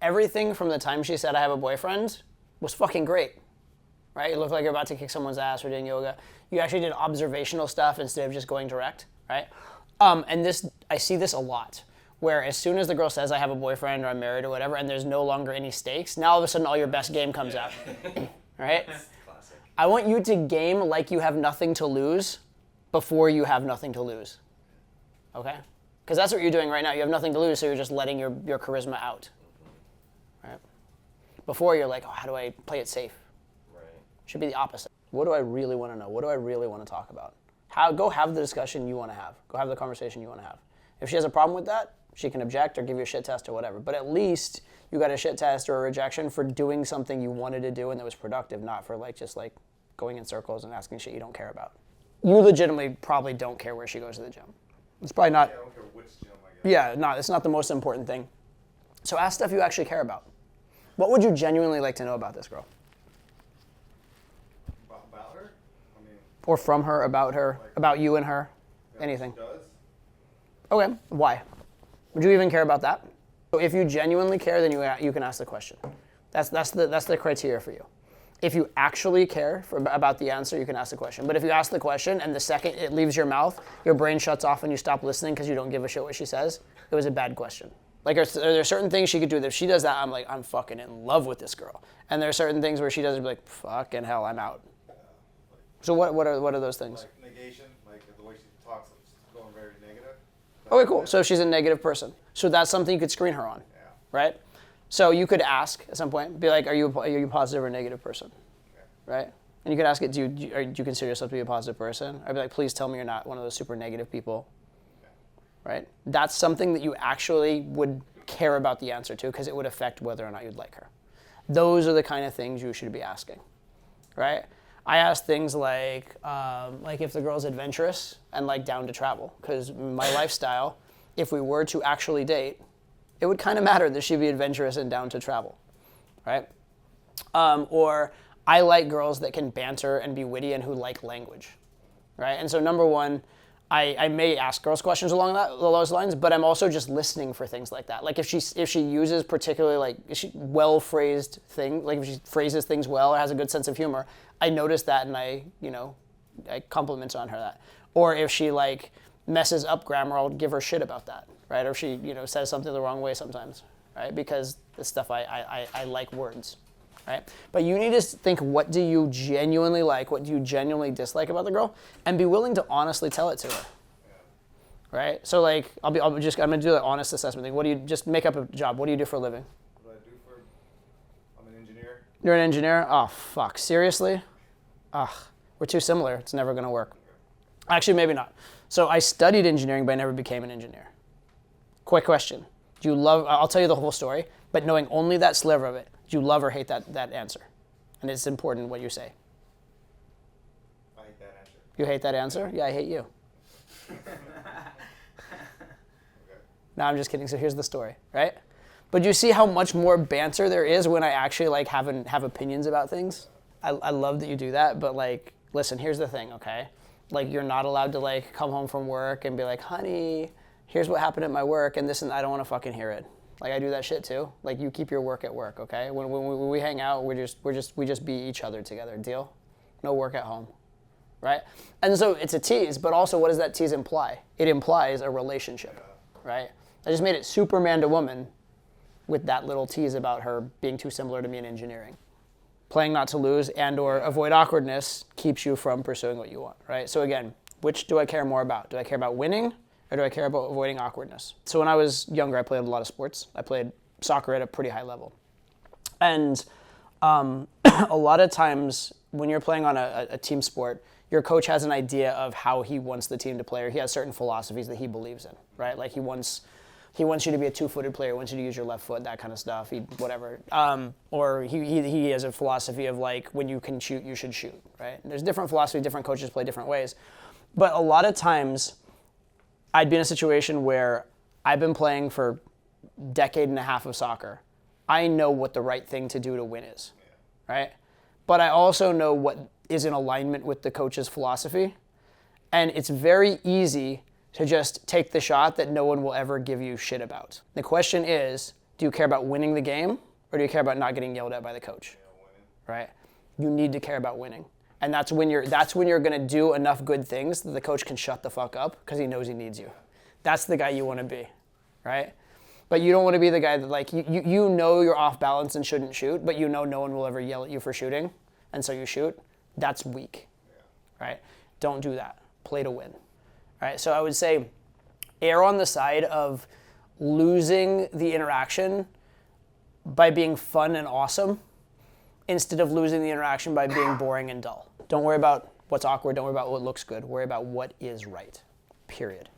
everything from the time she said I have a boyfriend was fucking great, right? You look like you're about to kick someone's ass or doing yoga. You actually did observational stuff instead of just going direct, right? And this, I see this a lot, where as soon as the girl says I have a boyfriend or I'm married or whatever, and there's no longer any stakes, now all of a sudden all your best game comes out, right? Classic. I want you to game like you have nothing to lose before you have nothing to lose, okay? Because that's what you're doing right now. You have nothing to lose, so you're just letting your charisma out, right? Before you're like, oh, how do I play it safe? Right. Should be the opposite. What do I really want to know? What do I really want to talk about? Go have the discussion you want to have. Go have the conversation you want to have. If she has a problem with that, she can object or give you a shit test or whatever. But at least you got a shit test or a rejection for doing something you wanted to do and that was productive, not for just going in circles and asking shit you don't care about. You legitimately probably don't care where she goes to the gym. It's probably not. Yeah, I don't care which gym I guess. Yeah, it's not the most important thing. So ask stuff you actually care about. What would you genuinely like to know about this girl? About her? I mean, Or from her, about you and her, yeah, anything. She does. Okay, why? Would you even care about that? So if you genuinely care, then you can ask the question. That's the criteria for you. If you actually care about the answer, you can ask the question. But if you ask the question and the second it leaves your mouth, your brain shuts off and you stop listening because you don't give a shit what she says, it was a bad question. Like, are there certain things she could do that if she does that, I'm like, I'm fucking in love with this girl. And there are certain things where she does it, be like, fucking hell, I'm out. So what are those things? Like negation, like the way she talks, it's going very negative. Okay, cool. So she's a negative person. So that's something you could screen her on, Yeah. right? So you could ask at some point, be like, are you a positive or negative person, right? And you could ask it, do you consider yourself to be a positive person? I'd be like, please tell me you're not one of those super negative people, right? That's something that you actually would care about the answer to because it would affect whether or not you'd like her. Those are the kind of things you should be asking, right? I ask things like if the girl's adventurous and down to travel, because my lifestyle, if we were to actually date, it would kind of matter that she'd be adventurous and down to travel, right? Or I like girls that can banter and be witty and who like language, right? And so number one, I may ask girls questions along those lines, but I'm also just listening for things like that. Like if she uses particularly well-phrased things, like if she phrases things well or has a good sense of humor, I notice that and I compliment on her that. Or if she messes up grammar, I'll give her shit about that, right? Or if she says something the wrong way sometimes, right? Because the stuff I like words. Right? But you need to think, what do you genuinely like? What do you genuinely dislike about the girl? And be willing to honestly tell it to her. Right? So I'm gonna do the honest assessment thing. Just make up a job. What do you do for a living? What do I do for? I'm an engineer. You're an engineer? Oh, fuck. Seriously? Ugh. We're too similar. It's never gonna work. Actually, maybe not. So I studied engineering, but I never became an engineer. Quick question. I'll tell you the whole story, but knowing only that sliver of it, do you love or hate that answer? And it's important what you say. I hate that answer. You hate that answer? Yeah, I hate you. No, I'm just kidding. So here's the story, right? But you see how much more banter there is when I actually have opinions about things? I love that you do that, but listen, here's the thing, okay? You're not allowed to come home from work and be like, honey, here's what happened at my work and this, and I don't want to fucking hear it. I do that shit too. You keep your work at work, okay? When we hang out, we just be each other together. Deal? No work at home, right? And so it's a tease, but also what does that tease imply? It implies a relationship, right? I just made it Superman to woman with that little tease about her being too similar to me in engineering. Playing not to lose and or avoid awkwardness keeps you from pursuing what you want, right? So again, which do I care more about? Do I care about winning? Or do I care about avoiding awkwardness? So when I was younger, I played a lot of sports. I played soccer at a pretty high level. And a lot of times when you're playing on a team sport, your coach has an idea of how he wants the team to play, or he has certain philosophies that he believes in, right? He wants you to be a two-footed player, he wants you to use your left foot, that kind of stuff, whatever. Or he has a philosophy of when you can shoot, you should shoot, right? There's different philosophies, different coaches play different ways. But a lot of times, I'd be in a situation where I've been playing for a decade and a half of soccer. I know what the right thing to do to win is, right? But I also know what is in alignment with the coach's philosophy. And it's very easy to just take the shot that no one will ever give you shit about. The question is, Do you care about winning the game, or do you care about not getting yelled at by the coach? Right? You need to care about winning. And that's when you're going to do enough good things that the coach can shut the fuck up because he knows he needs you. That's the guy you want to be, right? But you don't want to be the guy that like, you know you're off balance and shouldn't shoot, but you know no one will ever yell at you for shooting, and so you shoot. That's weak, right? Don't do that. Play to win, right? So I would say err on the side of losing the interaction by being fun and awesome instead of losing the interaction by being boring and dull. Don't worry about what's awkward. Don't worry about what looks good. Worry about what is right, period.